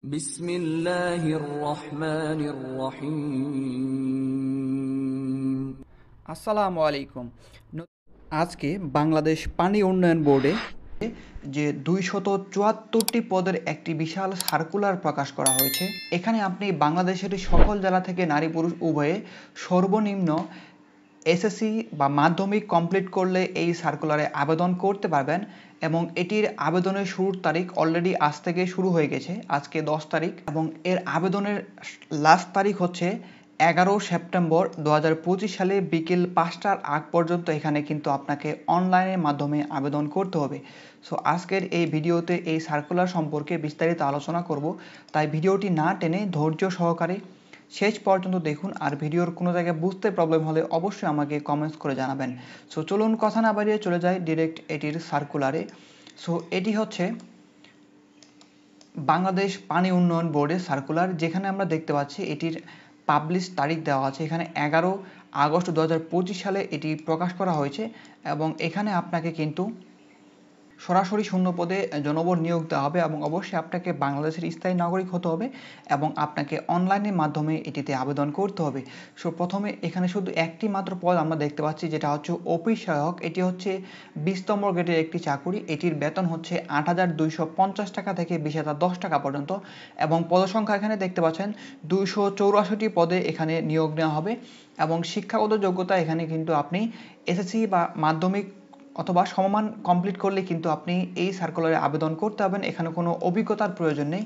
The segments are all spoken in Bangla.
বিসমিল্লাহির রহমানির রহিম। আসসালামু আলাইকুম। আজকে বাংলাদেশ পানি উন্নয়ন বোর্ডে যে 274টি পদের একটি বিশাল সার্কুলার প্রকাশ করা হয়েছে। এখানে আপনি বাংলাদেশের সকল জেলা থেকে নারী পুরুষ উভয়ে সর্বনিম্ন এসএসসি বা মাধ্যমিক কমপ্লিট করলে এই সার্কুলারে আবেদন করতে পারবেন এবং এটির আবেদনের শুরুর তারিখ অলরেডি আজ থেকে শুরু হয়ে গেছে, আজকে 10 তারিখ, এবং এর আবেদনের লাস্ট তারিখ হচ্ছে 11 সেপ্টেম্বর 2025 সালে বিকেল 5টার আগ পর্যন্ত। এখানে কিন্তু আপনাকে অনলাইনের মাধ্যমে আবেদন করতে হবে। সো আজকের এই ভিডিওতে এই সার্কুলার সম্পর্কে বিস্তারিত আলোচনা করব, তাই ভিডিওটি না টেনে ধৈর্য সহকারে শেষ পর্যন্ত দেখুন। আর ভিডিওর কোনো জায়গায় বুঝতে প্রবলেম হলে অবশ্যই আমাকে কমেন্টস করে জানাবেন। সো চলুন কথা না বাড়িয়ে চলে যাই ডিরেক্ট এটির সার্কুলারে। সো এটি হচ্ছে বাংলাদেশ পানি উন্নয়ন বোর্ডের সার্কুলার, যেখানে আমরা দেখতে পাচ্ছি এটির পাবলিশ তারিখ দেওয়া আছে। এখানে 11 আগস্ট 2025 সালে এটি প্রকাশ করা হয়েছে এবং এখানে আপনাকে কিন্তু সরাসরি শূন্য পদে জনবল নিয়োগ দেওয়া হবে এবং অবশ্যই আপনাকে বাংলাদেশের স্থায়ী নাগরিক হতে হবে এবং আপনাকে অনলাইনের মাধ্যমে এটিতে আবেদন করতে হবে। সো প্রথমে এখানে শুধু একটি মাত্র পদ আমরা দেখতে পাচ্ছি, যেটা হচ্ছে অফিস সহায়ক। এটি হচ্ছে 20তম গ্রেডের একটি চাকুরি। এটির বেতন হচ্ছে 8,250 টাকা থেকে 20,010 টাকা পর্যন্ত এবং পদসংখ্যা এখানে দেখতে পাচ্ছেন 284টি পদে এখানে নিয়োগ নেওয়া হবে এবং শিক্ষাগত যোগ্যতা এখানে কিন্তু আপনি এসএসসি বা মাধ্যমিক অথবা সমমান কমপ্লিট করলে কিন্তু আপনি এই সার্কুলারে আবেদন করতে পারবেন। এখানে কোনো অভিজ্ঞতার প্রয়োজন নেই।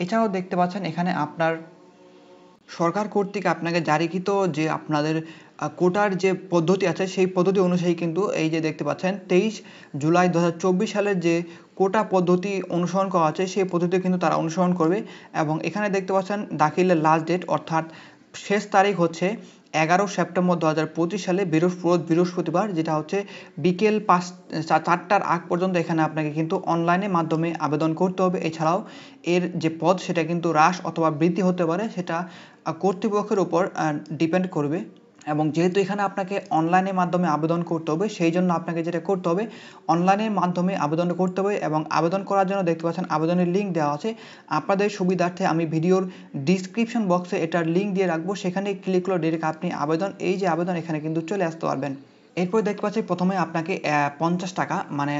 এছাড়াও দেখতে পাচ্ছেন এখানে আপনার সরকার কর্তৃক আপনাকে জারিকৃত যে আপনাদের কোটার যে পদ্ধতি আছে সেই পদ্ধতি অনুযায়ী কিন্তু এই যে দেখতে পাচ্ছেন 23 জুলাই 2024 সালের যে কোটা পদ্ধতি অনুসরণ করা আছে সেই পদ্ধতি কিন্তু তারা অনুসরণ করবে এবং এখানে দেখতে পাচ্ছেন দাখিলের লাস্ট ডেট অর্থাৎ শেষ তারিখ হচ্ছে 11 সেপ্টেম্বর 2025 সালে বৃহস্পতিবার, যেটা হচ্ছে বিকেল 4টার আগ পর্যন্ত এখানে আপনাকে কিন্তু অনলাইনের মাধ্যমে আবেদন করতে হবে। এছাড়াও এর যে পদ সেটা কিন্তু হ্রাস অথবা বৃদ্ধি হতে পারে, সেটা কর্তৃপক্ষের উপর ডিপেন্ড করবে। এবং যেহেতু এখানে আপনাকে অনলাইনের মাধ্যমে আবেদন করতে হবে, সেই জন্য আপনাকে যেটা করতে হবে অনলাইনের মাধ্যমে আবেদন করতে হবে এবং আবেদন করার জন্য দেখতে পাচ্ছেন আবেদনের লিঙ্ক দেওয়া আছে। আপনাদের সুবিধার্থে আমি ভিডিওর ডিসক্রিপশন বক্সে এটার লিঙ্ক দিয়ে রাখবো, সেখানে ক্লিক করলে ডিরেক্ট আপনি এই যে আবেদন এখানে কিন্তু চলে আসতে পারবেন। এরপর দেখতে পাচ্ছি প্রথমে আপনাকে 50 টাকা মানে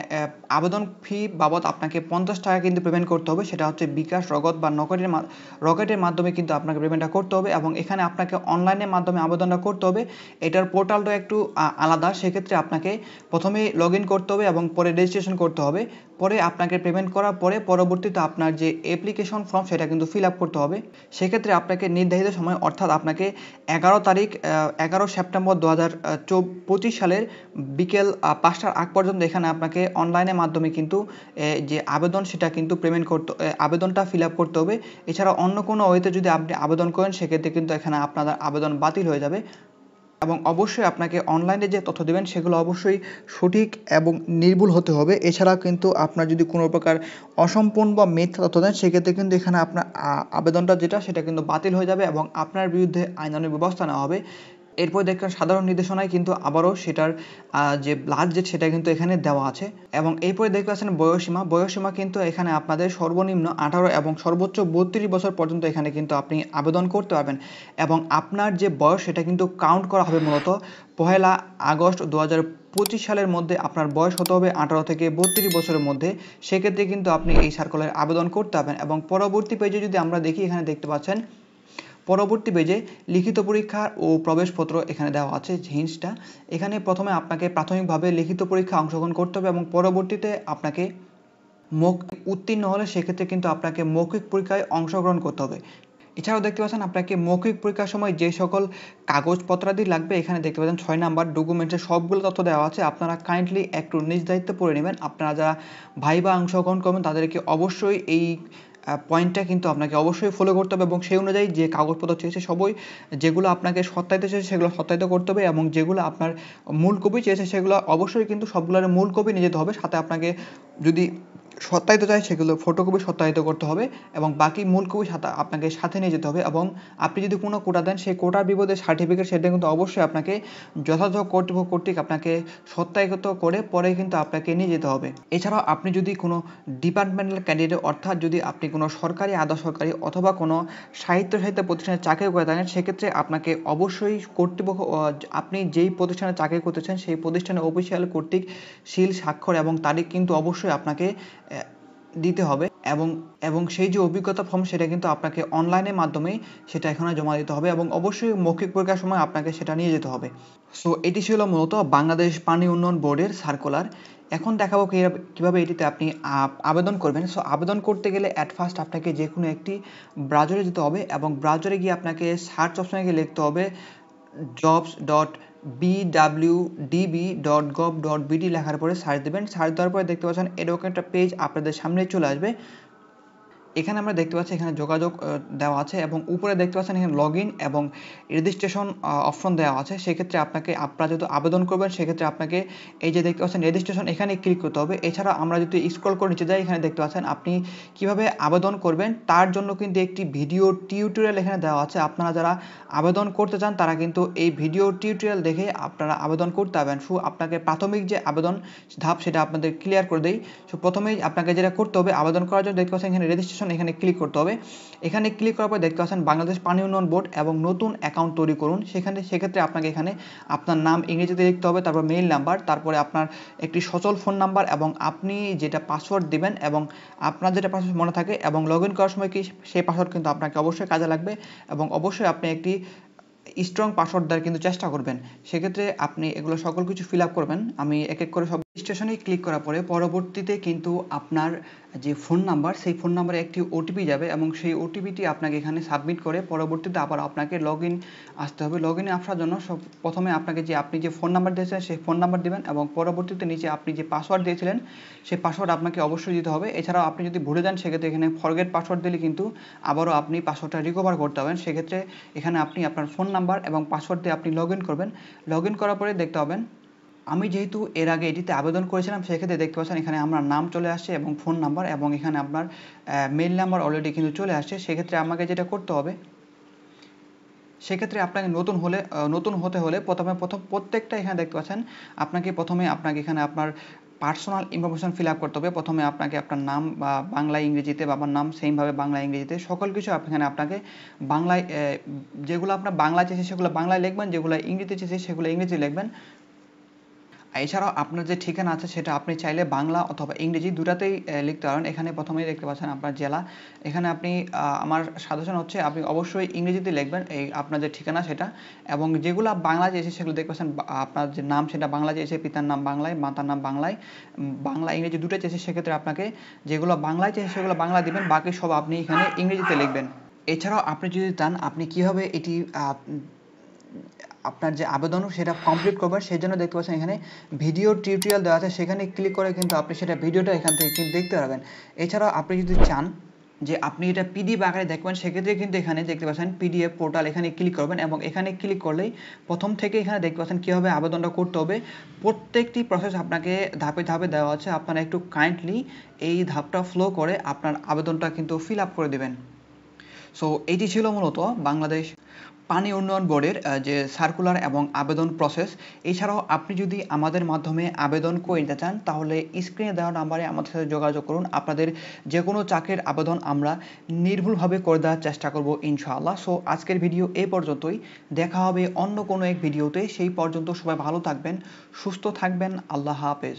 আবেদন ফি বাবদ আপনাকে 50 টাকা কিন্তু পেমেন্ট করতে হবে। সেটা হচ্ছে বিকাশ, নগদ বা রকেটের মাধ্যমে কিন্তু আপনাকে পেমেন্টটা করতে হবে এবং এখানে আপনাকে অনলাইনের মাধ্যমে আবেদনটা করতে হবে। এটার পোর্টালটা একটু আলাদা, সেক্ষেত্রে আপনাকে প্রথমে লগ ইন করতে হবে এবং পরে রেজিস্ট্রেশন করতে হবে। পরে আপনাকে পেমেন্ট করার পরে পরবর্তীতে আপনার যে অ্যাপ্লিকেশন ফর্ম সেটা কিন্তু ফিল আপ করতে হবে। সেক্ষেত্রে আপনাকে নির্ধারিত সময় অর্থাৎ আপনাকে 11 সেপ্টেম্বর 2025 সালের বিকেল 5টার আগ পর্যন্ত এখানে আপনাকে অনলাইনের মাধ্যমে কিন্তু যে আবেদন সেটা কিন্তু আবেদনটা ফিল আপ করতে হবে। এছাড়া অন্য কোনো ওয়েতে যদি আপনি আবেদন করেন সেক্ষেত্রে কিন্তু এখানে আপনাদের আবেদন বাতিল হয়ে যাবে এবং অবশ্যই আপনাকে অনলাইনে যে তথ্য দেবেন সেগুলো অবশ্যই সঠিক এবং নির্ভুল হতে হবে। এছাড়া কিন্তু আপনার যদি কোনো প্রকার অসম্পূর্ণ বা মিথ্যা তথ্য দেন সেক্ষেত্রে কিন্তু এখানে আপনার আবেদনটা সেটা কিন্তু বাতিল হয়ে যাবে এবং আপনার বিরুদ্ধে আইনানুগ ব্যবস্থা নেওয়া হবে। এরপর দেখবেন সাধারণ নির্দেশনায় কিন্তু আবারও সেটার যে লাস্ট ডেট সেটা কিন্তু এখানে দেওয়া আছে এবং এরপরে দেখতে পাচ্ছেন বয়সসীমা কিন্তু এখানে আপনাদের সর্বনিম্ন 18 এবং সর্বোচ্চ 32 বছর পর্যন্ত এখানে কিন্তু আপনি আবেদন করতে পারবেন এবং আপনার যে বয়স সেটা কিন্তু কাউন্ট করা হবে মূলত 1 আগস্ট 2025 সালের মধ্যে আপনার বয়স হতে হবে 18 থেকে 32 বছরের মধ্যে। সেক্ষেত্রে কিন্তু আপনি এই সার্কুলারে আবেদন করতে পারবেন এবং পরবর্তী পেজে যদি আমরা দেখি এখানে দেখতে পাচ্ছেন পরবর্তী পেজে লিখিত পরীক্ষা ও প্রবেশপত্র এখানে দেওয়া আছে হিন্টসটা। এখানে প্রথমে আপনাকে প্রাথমিকভাবে লিখিত পরীক্ষা অংশগ্রহণ করতে হবে এবং পরবর্তীতে আপনাকে উত্তীর্ণ হলে সেক্ষেত্রে কিন্তু আপনাকে মৌখিক পরীক্ষায় অংশগ্রহণ করতে হবে। এছাড়াও দেখতে পাচ্ছেন আপনাকে মৌখিক পরীক্ষার সময় যে সকল কাগজপত্রাদি লাগবে এখানে দেখতে পাচ্ছেন 6 নাম্বার ডকুমেন্টসের সবগুলো তথ্য দেওয়া আছে। আপনারা কাইন্ডলি একটু নিজ দায়িত্ব পড়ে নেবেন। আপনারা যারা ভাইবা অংশগ্রহণ করবেন তাদেরকে অবশ্যই এই পয়েন্টটা কিন্তু আপনাকে অবশ্যই ফলো করতে হবে এবং সেই অনুযায়ী যে কাগজপত্র চেয়েছে যেগুলো আপনাকে সত্যায়িত চেয়েছে সেগুলো সত্যায়িত করতে হবে এবং যেগুলো আপনার মূল কপি চেয়েছে সেগুলো অবশ্যই কিন্তু সবগুলোর মূল কপি নিয়ে যেতে হবে। সাথে আপনাকে যদি সত্যায়িত চাই সেগুলো ফটোকপি সত্যায়িত করতে হবে এবং বাকি মূল কপি আপনাকে সাথে নিয়ে যেতে হবে এবং আপনি যদি কোনো কোটা দেন সেই কোটার বিপদে সার্টিফিকেট সেটা কিন্তু অবশ্যই আপনাকে যথাযথ কর্তৃপক্ষ কর্তৃক আপনাকে সত্যায়িত করে পরে কিন্তু আপনাকে নিয়ে যেতে হবে। এছাড়াও আপনি যদি কোনো ডিপার্টমেন্টাল ক্যান্ডিডেট অর্থাৎ যদি আপনি কোনো কোনো সরকারি আধা সরকারি অথবা কোনো সাহিত্য প্রতিষ্ঠানে চাকরি করে থাকেন সেক্ষেত্রে আপনাকে অবশ্যই কর্তৃপক্ষ আপনি যেই প্রতিষ্ঠানে চাকরি করতেছেন সেই প্রতিষ্ঠানের অফিসিয়াল কর্তৃক সিল স্বাক্ষর এবং তারিখ কিন্তু অবশ্যই আপনাকে দিতে হবে এবং সেই যে অভিজ্ঞতা ফর্ম সেটা কিন্তু আপনাকে অনলাইনের মাধ্যমেই সেটা এখানে জমা দিতে হবে এবং অবশ্যই মৌখিক পরীক্ষার সময় আপনাকে সেটা নিয়ে যেতে হবে। সো এটি ছিল মূলত বাংলাদেশ পানি উন্নয়ন বোর্ডের সার্কুলার। এখন দেখাবো কিভাবে এটিতে আপনি আবেদন করবেন। সো আবেদন করতে গেলে অ্যাট ফার্স্ট আপনাকে যে কোনো একটি ব্রাউজারে যেতে হবে এবং ব্রাউজারে গিয়ে আপনাকে সার্চ অপশনে গিয়ে লিখতে হবে jobs.bwdb.gov.bd লেখার পরে সার্চ দেবেন। সার্চ দেওয়ার পরে দেখতে পাচ্ছেন এরকম একটা পেজ আপনাদের সামনে চলে আসবে। এখানে আমরা দেখতে পাচ্ছি এখানে যোগাযোগ দেওয়া আছে এবং উপরে দেখতে পাচ্ছেন এখানে লগ ইন এবং রেজিস্ট্রেশন অপশন দেওয়া আছে। সেক্ষেত্রে আপনারা যদি আবেদন করবেন সেক্ষেত্রে আপনাকে এই যে দেখতে পাচ্ছেন রেজিস্ট্রেশন এখানে ক্লিক করতে হবে। এছাড়া আমরা যদি স্ক্রল করে নিচে যাই এখানে দেখতে পাচ্ছেন আপনি কিভাবে আবেদন করবেন তার জন্য কিন্তু একটি ভিডিও টিউটোরিয়াল এখানে দেওয়া আছে। আপনারা যারা আবেদন করতে চান তারা কিন্তু এই ভিডিও টিউটোরিয়াল দেখে আপনারা আবেদন করতে পারবেন। আপনাকে প্রাথমিক যে আবেদন ধাপ সেটা আপনাদের ক্লিয়ার করে দেই। প্রথমেই আপনাকে যেটা করতে হবে আবেদন করার জন্য দেখতে পাচ্ছেন এখানে রেজিস্ট্রেশন এখানে ক্লিক করতে হবে। এখানে ক্লিক করার পর দেখতে পাচ্ছেন বাংলাদেশ পানি উন্নয়ন বোর্ড এবং নতুন অ্যাকাউন্ট তৈরি করুন। সেক্ষেত্রে আপনাকে এখানে আপনার নাম ইংরেজিতে লিখতে হবে, তারপর মেইল নাম্বার, তারপরে আপনার একটি সচল ফোন নাম্বার এবং আপনি যেটা পাসওয়ার্ড দিবেন এবং আপনার যেটা পাসওয়ার্ড মনে থাকে এবং লগ ইন করার সময় কি সেই পাসওয়ার্ড কিন্তু আপনাকে অবশ্যই কাজে লাগবে এবং অবশ্যই আপনি একটি স্ট্রং পাসওয়ার্ড দেওয়ার কিন্তু চেষ্টা করবেন। সেক্ষেত্রে আপনি এগুলো সকল কিছু ফিল আপ করবেন। আমি এক এক করে সব রেজিস্ট্রেশনে ক্লিক করার পরে পরবর্তীতে কিন্তু আপনার যে ফোন নাম্বার সেই ফোন নাম্বারে একটি ওটিপি যাবে এবং সেই ওটিপিটি আপনাকে এখানে সাবমিট করে পরবর্তীতে আবার আপনাকে লগ ইন আসতে হবে। লগ ইনে আসার জন্য প্রথমে আপনাকে আপনি যে ফোন নাম্বার দিয়েছিলেন সেই ফোন নাম্বার দিবেন এবং পরবর্তীতে নিচে আপনি যে পাসওয়ার্ড দিয়েছিলেন সেই পাসওয়ার্ড আপনাকে অবশ্যই দিতে হবে। এছাড়াও আপনি যদি ভুলে যান সেক্ষেত্রে এখানে ফরগেট পাসওয়ার্ড দিলে কিন্তু আবারও আপনি পাসওয়ার্ডটা রিকভার করতে হবেন। সেক্ষেত্রে এখানে আপনি আপনার ফোন নাম্বার এবং পাসওয়ার্ড দিয়ে আপনি লগ ইন করবেন। লগ ইন করার পরে দেখতে পাবেন আমি যেহেতু এর আগে এটিতে আবেদন করেছিলাম সেক্ষেত্রে দেখতে পাচ্ছেন এখানে আমার নাম চলে আসছে এবং ফোন নাম্বার এবং এখানে আপনার মেইল নাম্বার অলরেডি কিন্তু চলে আসছে। সেক্ষেত্রে আমাকে যেটা করতে হবে সেক্ষেত্রে আপনাকে নতুন হতে হলে প্রত্যেকটা এখানে দেখতে পাচ্ছেন প্রথমে আপনাকে এখানে আপনার পার্সোনাল ইনফরমেশন ফিল আপ করতে হবে। প্রথমে আপনাকে আপনার নাম বা বাংলা ইংরেজিতে বাবার নাম সেমভাবে বাংলা ইংরেজিতে সকল কিছু এখানে আপনাকে বাংলায় যেগুলো আপনার বাংলায় চেয়েছে সেগুলো বাংলায় লিখবেন, যেগুলো ইংরেজিতে চেয়েছে সেগুলো ইংরেজি লিখবেন। এছাড়াও আপনার যে ঠিকানা আছে সেটা আপনি চাইলে বাংলা অথবা ইংরেজি দুটাতেই লিখতে পারেন। এখানে প্রথমেই দেখতে পাচ্ছেন আপনার জেলা। এখানে আপনি আমার সাজেশন হচ্ছে আপনি অবশ্যই ইংরেজিতে লিখবেন আপনার যে ঠিকানা সেটা এবং যেগুলো বাংলায় চেয়েছে সেগুলো দেখতে পাচ্ছেন আপনার যে নাম সেটা বাংলা চেয়েছে, পিতার নাম বাংলায়, মাতার নাম বাংলায়, বাংলা ইংরেজি দুটোই চেয়েছে। সেক্ষেত্রে আপনাকে যেগুলো বাংলায় চেয়েছে সেগুলো বাংলা দিবেন, বাকি সব আপনি এখানে ইংরেজিতে লিখবেন। এছাড়াও আপনি যদি চান আপনি কিভাবে এটি আপনার যে আবেদন সেটা কমপ্লিট করবেন সেই জন্য দেখতে পাচ্ছেন এখানে ভিডিও টিউটোরিয়াল দেওয়া আছে। সেখানে ক্লিক করে কিন্তু আপনি সেটা ভিডিওটা এখান থেকে কিন্তু দেখতে পারবেন। এছাড়াও আপনি যদি চান যে আপনি এটা পিডিএফ আকারে দেখবেন সেক্ষেত্রে কিন্তু এখানে দেখতে পাচ্ছেন পিডিএফ পোর্টাল, এখানে ক্লিক করবেন এবং এখানে ক্লিক করলেই প্রথম থেকে এখানে দেখতে পাচ্ছেন কীভাবে আবেদনটা করতে হবে। প্রত্যেকটি প্রসেস আপনাকে ধাপে ধাপে দেওয়া আছে। আপনারা একটু কাইন্ডলি এই ধাপটা ফলো করে আপনার আবেদনটা কিন্তু ফিল আপ করে দেবেন। সো এটি ছিল মূলত বাংলাদেশ পানি উন্নয়ন বোর্ডের যে সার্কুলার এবং আবেদন প্রসেস। এছাড়াও আপনি যদি আমাদের মাধ্যমে আবেদন করে নিতে চান তাহলে স্ক্রিনে দেওয়া নাম্বারে আমাদের সাথে যোগাযোগ করুন। আপনাদের যে কোনো চাকরির আবেদন আমরা নির্ভুলভাবে করে দেওয়ার চেষ্টা করব ইনশাআল্লাহ। সো আজকের ভিডিও এই পর্যন্তই, দেখা হবে অন্য কোনো এক ভিডিওতে। সেই পর্যন্ত সবাই ভালো থাকবেন, সুস্থ থাকবেন। আল্লাহ হাফেজ।